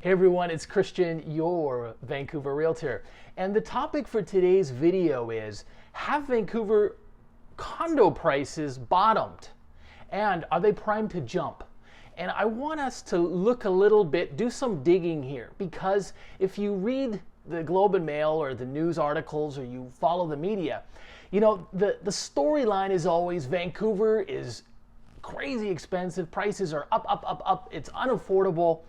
Hey everyone, it's Christian, your Vancouver Realtor. And the topic for today's video is, have Vancouver condo prices bottomed? And are they primed to jump? And I want us to look a little bit, do some digging here, because if you read the Globe and Mail or the news articles or you follow the media, you know, the storyline is always Vancouver is crazy expensive, prices are up, it's unaffordable.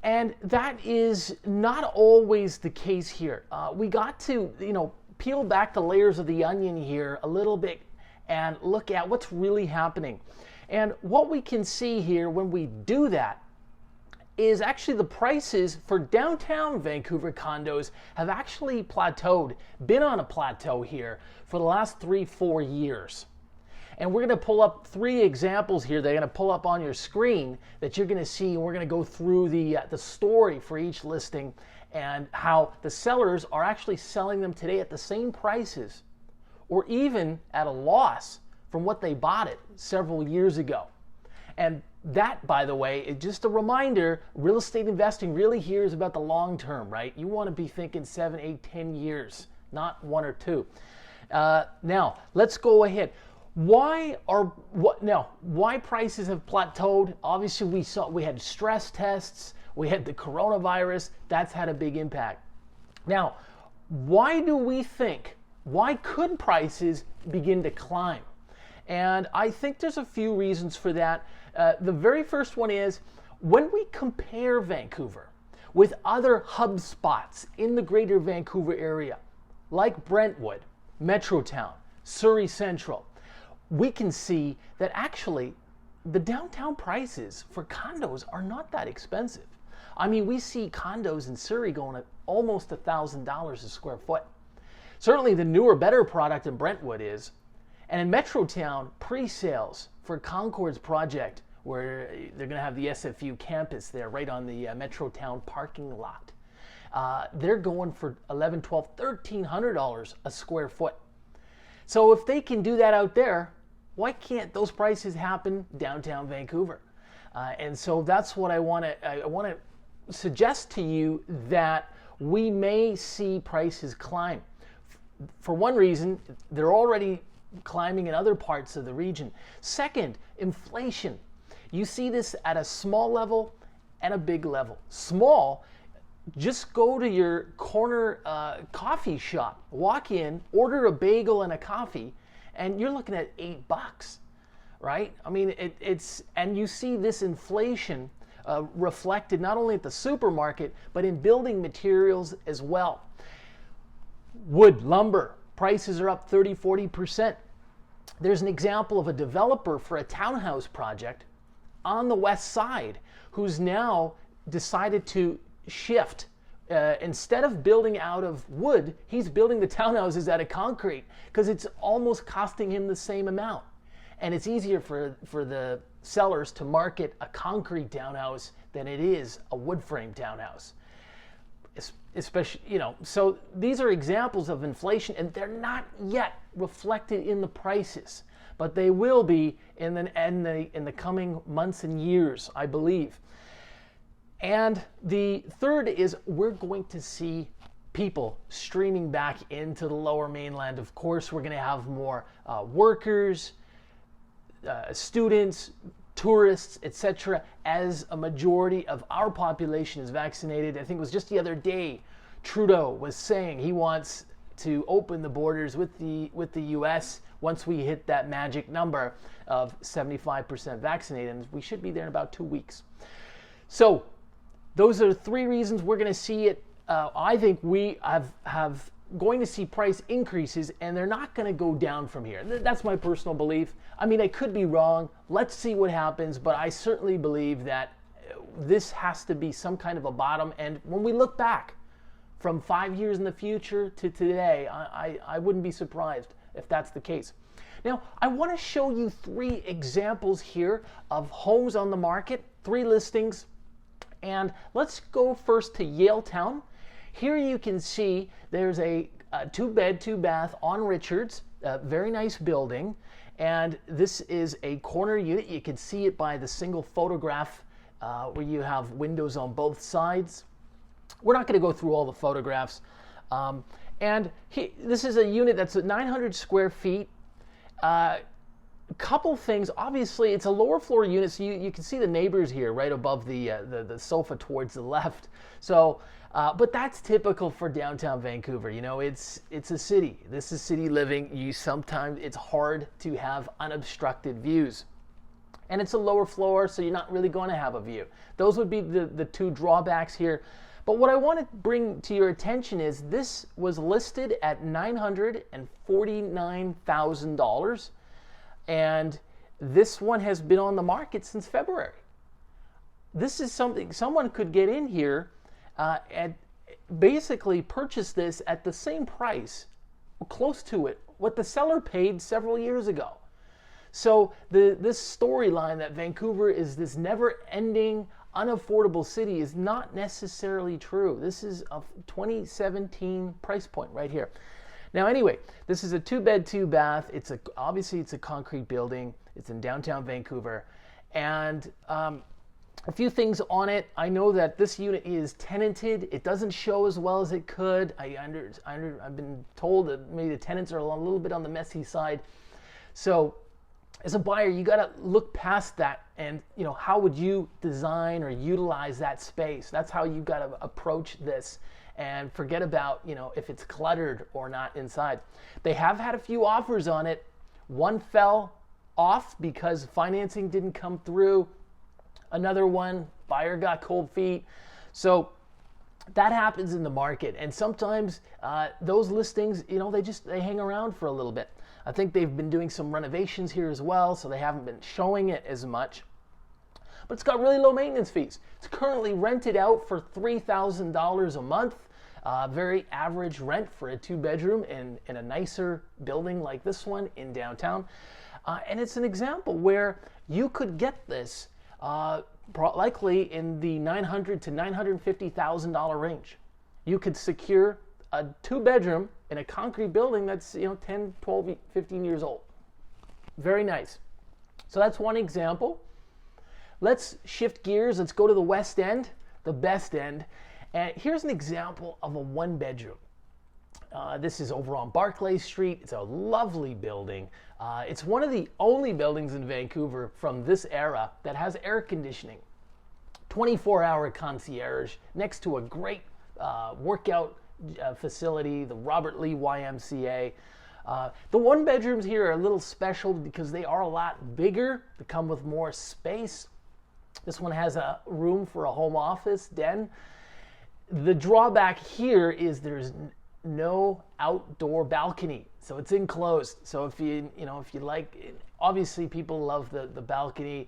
And that is not always the case here. We got to, peel back the layers of the onion here a little bit and look at what's really happening. And what we can see here when we do that is actually the prices for downtown Vancouver condos have actually plateaued, been on a plateau here for the last 3-4 years. And we're going to pull up 3 examples here. They're going to pull up on your screen that you're going to see, and we're going to go through the story for each listing and how the sellers are actually selling them today at the same prices or even at a loss from what they bought it several years ago. And that, by the way, is just a reminder, real estate investing really here is about the long term, right? You want to be thinking 7, 8, 10 years, not 1 or 2. Now, let's go ahead. Why prices have plateaued? Obviously, we had stress tests, we had the coronavirus, that's had a big impact. Now, why could prices begin to climb? And I think there's a few reasons for that. The very first one is when we compare Vancouver with other hub spots in the greater Vancouver area, like Brentwood, Metrotown, Surrey Central, we can see that actually the downtown prices for condos are not that expensive. I mean, we see condos in Surrey going at almost $1,000 a square foot. Certainly the newer, better product in Brentwood is. And in Metrotown, pre-sales for Concord's project, where they're going to have the SFU campus there right on the Metrotown parking lot, they're going for $1,100, $1,200, $1,300 a square foot. So if they can do that out there, why can't those prices happen downtown Vancouver? And so that's what I want to suggest to you, that we may see prices climb. For one reason, they're already climbing in other parts of the region. Second, inflation. You see this at a small level and a big level. Small, just go to your corner coffee shop, walk in, order a bagel and a coffee, and you're looking at $8, right? I mean, and you see this inflation reflected not only at the supermarket, but in building materials as well. Wood, lumber, prices are up 30-40%. There's an example of a developer for a townhouse project on the west side who's now decided to shift. Instead of building out of wood, he's building the townhouses out of concrete because it's almost costing him the same amount. And it's easier for the sellers to market a concrete townhouse than it is a wood frame townhouse. Especially, so these are examples of inflation, and they're not yet reflected in the prices, but they will be in the coming months and years, I believe. And the third is we're going to see people streaming back into the lower mainland. Of course, we're going to have more workers, students, tourists, etc., as a majority of our population is vaccinated. I think it was just the other day Trudeau was saying he wants to open the borders with the US once we hit that magic number of 75% vaccinated, and we should be there in about 2 weeks. So those are 3 reasons we're going to see it. I think we have going to see price increases, and they're not going to go down from here. That's my personal belief. I mean, I could be wrong. Let's see what happens, but I certainly believe that this has to be some kind of a bottom. And when we look back from 5 years in the future to today, I wouldn't be surprised if that's the case. Now, I want to show you 3 examples here of homes on the market, 3 listings. And let's go first to Yaletown. Here you can see there's a 2-bed, 2-bath on Richards, a very nice building. And this is a corner unit. You can see it by the single photograph where you have windows on both sides. We're not going to go through all the photographs. This is a unit that's at 900 square feet. Couple things. Obviously, it's a lower floor unit, so you can see the neighbors here right above the sofa towards the left. So, but that's typical for downtown Vancouver. You know, it's a city. This is city living. Sometimes it's hard to have unobstructed views, and it's a lower floor, so you're not really going to have a view. Those would be the two drawbacks here. But what I want to bring to your attention is this was listed at $949,000. And this one has been on the market since February. This is something someone could get in here and basically purchase this at the same price, close to it, what the seller paid several years ago. So this storyline that Vancouver is this never-ending, unaffordable city is not necessarily true. This is a 2017 price point right here. Now, anyway, this is a 2-bed, 2-bath. Obviously it's a concrete building. It's in downtown Vancouver, and a few things on it. I know that this unit is tenanted. It doesn't show as well as it could. I've been told that maybe the tenants are a little bit on the messy side. So, as a buyer, you got to look past that, and how would you design or utilize that space? That's how you got to approach this. And forget about, if it's cluttered or not inside. They have had a few offers on it. One fell off because financing didn't come through. Another one, buyer got cold feet. So that happens in the market. And sometimes those listings, they hang around for a little bit. I think they've been doing some renovations here as well, so they haven't been showing it as much. But it's got really low maintenance fees. It's currently rented out for $3,000 a month. Very average rent for a 2-bedroom in a nicer building like this one in downtown. And it's an example where you could get this likely in the $900,000 to $950,000 range. You could secure a 2-bedroom in a concrete building that's 10, 12, 15 years old. Very nice. So that's one example. Let's shift gears. Let's go to the West End, the best end. And here's an example of a 1-bedroom. This is over on Barclay Street. It's a lovely building. It's one of the only buildings in Vancouver from this era that has air conditioning. 24-hour concierge next to a great workout facility, the Robert Lee YMCA. The 1-bedrooms here are a little special because they are a lot bigger. They come with more space. This one has a room for a home office den. The drawback here is there's no outdoor balcony, so it's enclosed. So if you like, obviously people love the balcony.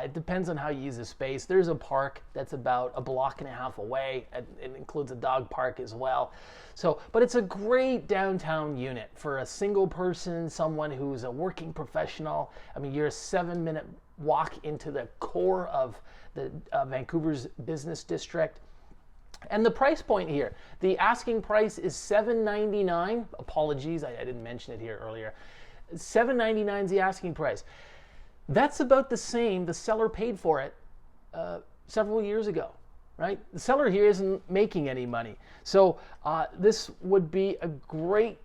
It depends on how you use the space. There's a park that's about 1.5 blocks away. It includes a dog park as well. So, but it's a great downtown unit for a single person, someone who's a working professional. I mean, you're a 7-minute walk into the core of the Vancouver's business district. And the price point here, the asking price is $799. Apologies, I didn't mention it here earlier. $799 is the asking price. That's about the same the seller paid for it several years ago, right? The seller here isn't making any money. So this would be a great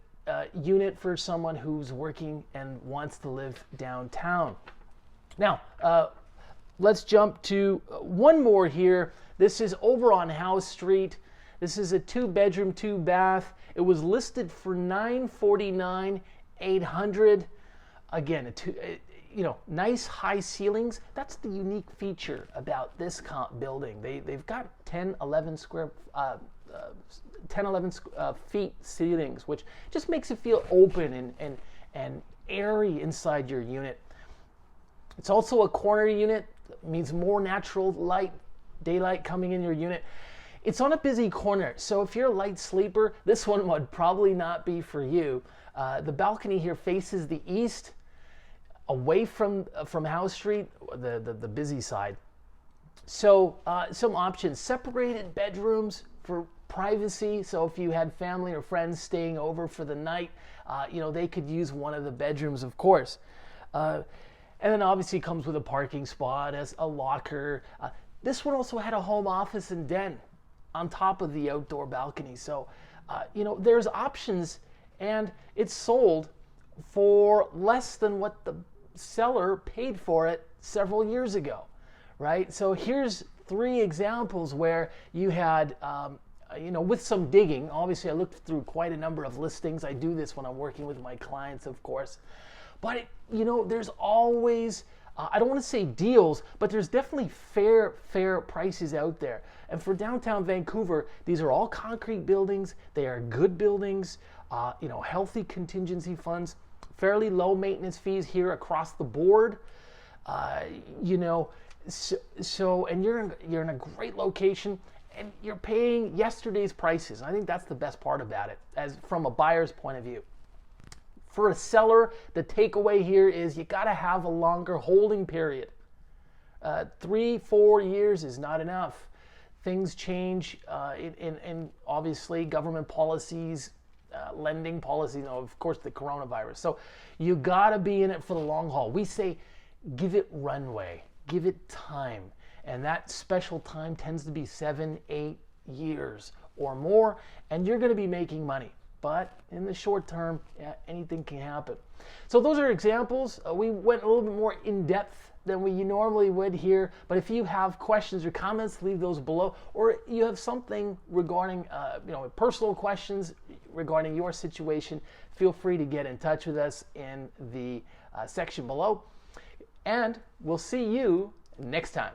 unit for someone who's working and wants to live downtown. Now, let's jump to one more here. This is over on Howe Street. This is a 2-bedroom, 2-bath. It was listed for $949,800. Again, nice high ceilings. That's the unique feature about this building. They've got 11 feet ceilings, which just makes it feel open and airy inside your unit. It's also a corner unit. That means more natural light, daylight coming in your unit. It's on a busy corner, so if you're a light sleeper, this one would probably not be for you. The balcony here faces the east, away from Howe Street, the busy side. So some options: separated bedrooms for privacy. So if you had family or friends staying over for the night, they could use one of the bedrooms, of course. And then obviously comes with a parking spot, as a locker. This one also had a home office and den on top of the outdoor balcony. So, there's options, and it's sold for less than what the seller paid for it several years ago, right? So here's 3 examples where you had, with some digging. Obviously, I looked through quite a number of listings. I do this when I'm working with my clients, of course. But, there's always, I don't want to say deals, but there's definitely fair prices out there. And for downtown Vancouver, these are all concrete buildings. They are good buildings, healthy contingency funds, fairly low maintenance fees here across the board. So and you're in a great location, and you're paying yesterday's prices. I think that's the best part about it, as from a buyer's point of view. For a seller, the takeaway here is you got to have a longer holding period. 3-4 years is not enough. Things change in obviously government policies, lending policies, of course the coronavirus. So you got to be in it for the long haul. We say give it runway, give it time. And that special time tends to be 7-8 years or more, and you're going to be making money. But in the short term, anything can happen. So those are examples. We went a little bit more in depth than we normally would here. But if you have questions or comments, leave those below. Or you have something regarding, personal questions regarding your situation, feel free to get in touch with us in the section below. And we'll see you next time.